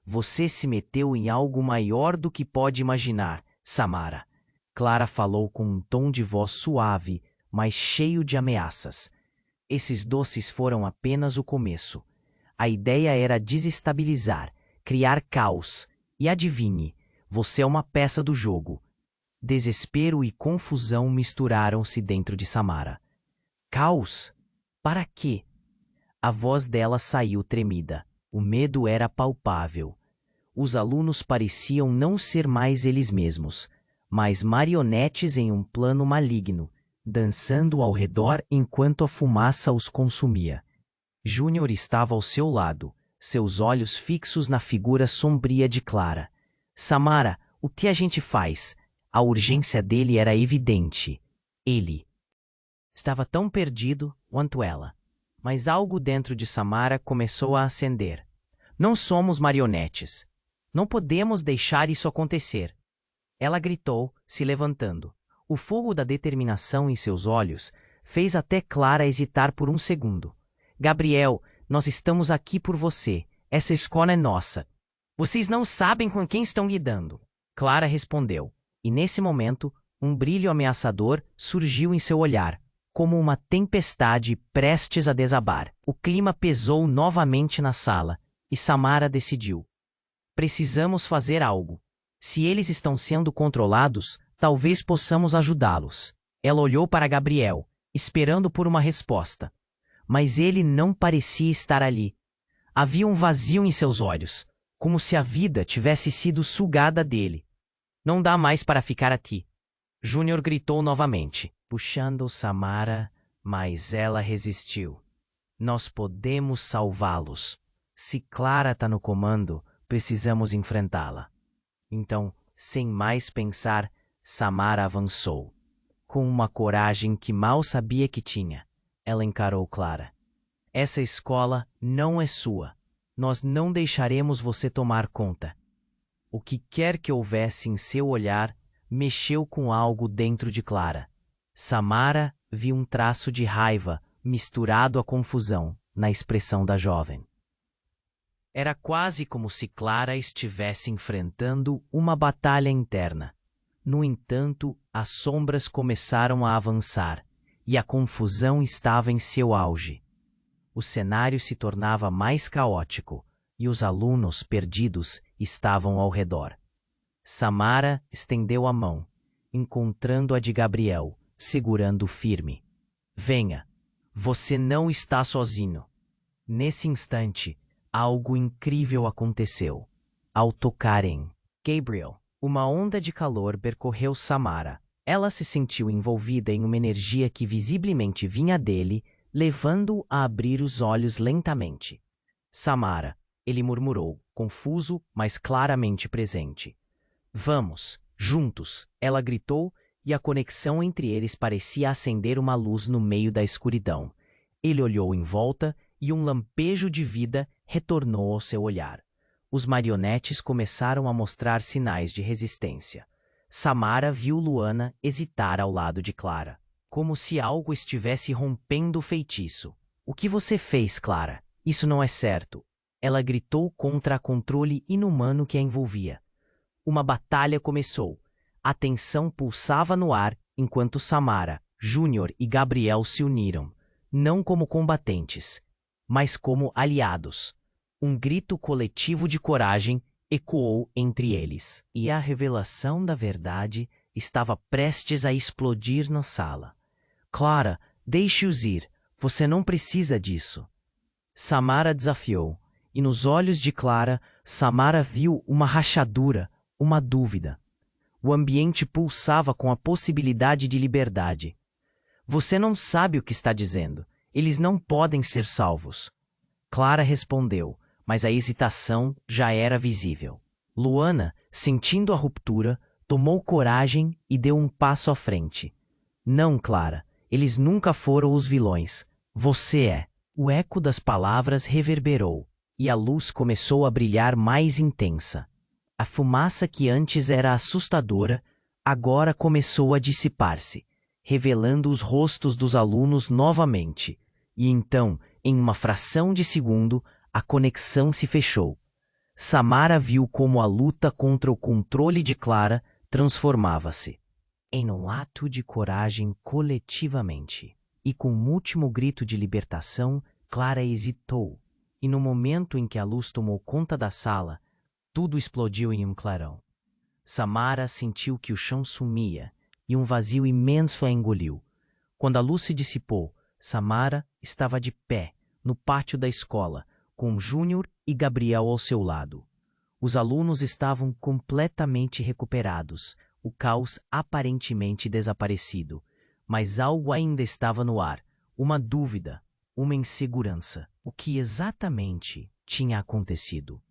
Você se meteu em algo maior do que pode imaginar, Samara. Clara falou com um tom de voz suave, mas cheio de ameaças. Esses doces foram apenas o começo. A ideia era desestabilizar, criar caos. E adivinhe, você é uma peça do jogo. Desespero e confusão misturaram-se dentro de Samara. Caos? Para quê? A voz dela saiu tremida. O medo era palpável. Os alunos pareciam não ser mais eles mesmos, mas marionetes em um plano maligno, dançando ao redor enquanto a fumaça os consumia. Júnior estava ao seu lado, seus olhos fixos na figura sombria de Clara. Samara, o que a gente faz? A urgência dele era evidente. Ele estava tão perdido quanto ela. Mas algo dentro de Samara começou a acender. Não somos marionetes. Não podemos deixar isso acontecer. Ela gritou, se levantando. O fogo da determinação em seus olhos fez até Clara hesitar por um segundo. Gabriel, nós estamos aqui por você. Essa escola é nossa. Vocês não sabem com quem estão lidando. Clara respondeu. E nesse momento, um brilho ameaçador surgiu em seu olhar, como uma tempestade prestes a desabar. O clima pesou novamente na sala, e Samara decidiu. Precisamos fazer algo. Se eles estão sendo controlados, talvez possamos ajudá-los. Ela olhou para Gabriel, esperando por uma resposta. Mas ele não parecia estar ali. Havia um vazio em seus olhos, como se a vida tivesse sido sugada dele. Não dá mais para ficar aqui. Júnior gritou novamente, puxando Samara, mas ela resistiu. Nós podemos salvá-los. Se Clara está no comando, precisamos enfrentá-la. Então, sem mais pensar, Samara avançou. Com uma coragem que mal sabia que tinha, ela encarou Clara. Essa escola não é sua. Nós não deixaremos você tomar conta. O que quer que houvesse em seu olhar mexeu com algo dentro de Clara. Samara viu um traço de raiva misturado à confusão na expressão da jovem. Era quase como se Clara estivesse enfrentando uma batalha interna. No entanto, as sombras começaram a avançar e a confusão estava em seu auge. O cenário se tornava mais caótico e os alunos perdidos estavam ao redor. Samara estendeu a mão, encontrando a de Gabriel, segurando firme. Venha, você não está sozinho. Nesse instante, algo incrível aconteceu. Ao tocar em Gabriel, uma onda de calor percorreu Samara. Ela se sentiu envolvida em uma energia que visivelmente vinha dele, levando-o a abrir os olhos lentamente. Samara, ele murmurou, confuso, mas claramente presente. Vamos, juntos, ela gritou, e a conexão entre eles parecia acender uma luz no meio da escuridão. Ele olhou em volta e um lampejo de vida retornou ao seu olhar. Os marionetes começaram a mostrar sinais de resistência. Samara viu Luana hesitar ao lado de Clara, como se algo estivesse rompendo o feitiço. O que você fez, Clara? Isso não é certo. Ela gritou contra o controle inumano que a envolvia. Uma batalha começou. A tensão pulsava no ar enquanto Samara, Júnior e Gabriel se uniram, não como combatentes, mas como aliados. Um grito coletivo de coragem ecoou entre eles, e a revelação da verdade estava prestes a explodir na sala. Clara, deixe-os ir. Você não precisa disso. Samara desafiou, e nos olhos de Clara Samara viu uma rachadura, uma dúvida. O ambiente pulsava com a possibilidade de liberdade. Você não sabe o que está dizendo. Eles não podem ser salvos. Clara respondeu, mas a hesitação já era visível. Luana, sentindo a ruptura, tomou coragem e deu um passo à frente. Não, Clara, eles nunca foram os vilões. Você é. O eco das palavras reverberou, e a luz começou a brilhar mais intensa. A fumaça que antes era assustadora, agora começou a dissipar-se, revelando os rostos dos alunos novamente. E então, em uma fração de segundo, a conexão se fechou. Samara viu como a luta contra o controle de Clara transformava-se em um ato de coragem coletivamente. E com um último grito de libertação, Clara hesitou. E no momento em que a luz tomou conta da sala, tudo explodiu em um clarão. Samara sentiu que o chão sumia e um vazio imenso a engoliu. Quando a luz se dissipou, Samara estava de pé, no pátio da escola, com Júnior e Gabriel ao seu lado. Os alunos estavam completamente recuperados, o caos aparentemente desaparecido. Mas algo ainda estava no ar, uma dúvida, uma insegurança. O que exatamente tinha acontecido?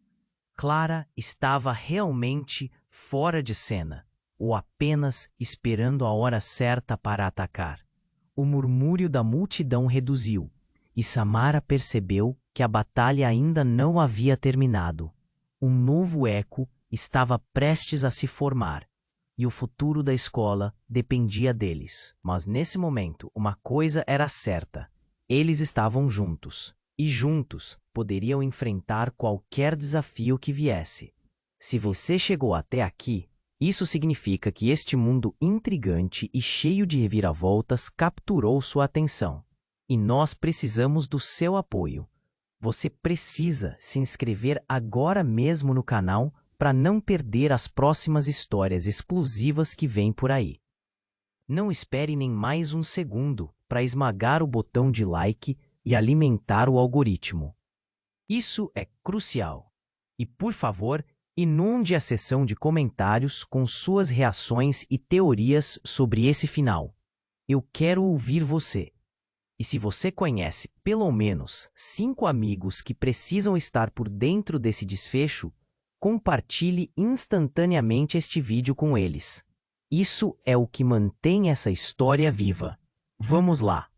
Clara estava realmente fora de cena, ou apenas esperando a hora certa para atacar? O murmúrio da multidão reduziu, e Samara percebeu que a batalha ainda não havia terminado. Um novo eco estava prestes a se formar, e o futuro da escola dependia deles. Mas nesse momento, uma coisa era certa. Eles estavam juntos, e juntos poderiam enfrentar qualquer desafio que viesse. Se você chegou até aqui, isso significa que este mundo intrigante e cheio de reviravoltas capturou sua atenção. E nós precisamos do seu apoio. Você precisa se inscrever agora mesmo no canal para não perder as próximas histórias exclusivas que vêm por aí. Não espere nem mais um segundo para esmagar o botão de like e alimentar o algoritmo. Isso é crucial. E, por favor, inunde a seção de comentários com suas reações e teorias sobre esse final. Eu quero ouvir você. E se você conhece pelo menos 5 amigos que precisam estar por dentro desse desfecho, compartilhe instantaneamente este vídeo com eles. Isso é o que mantém essa história viva. Vamos lá!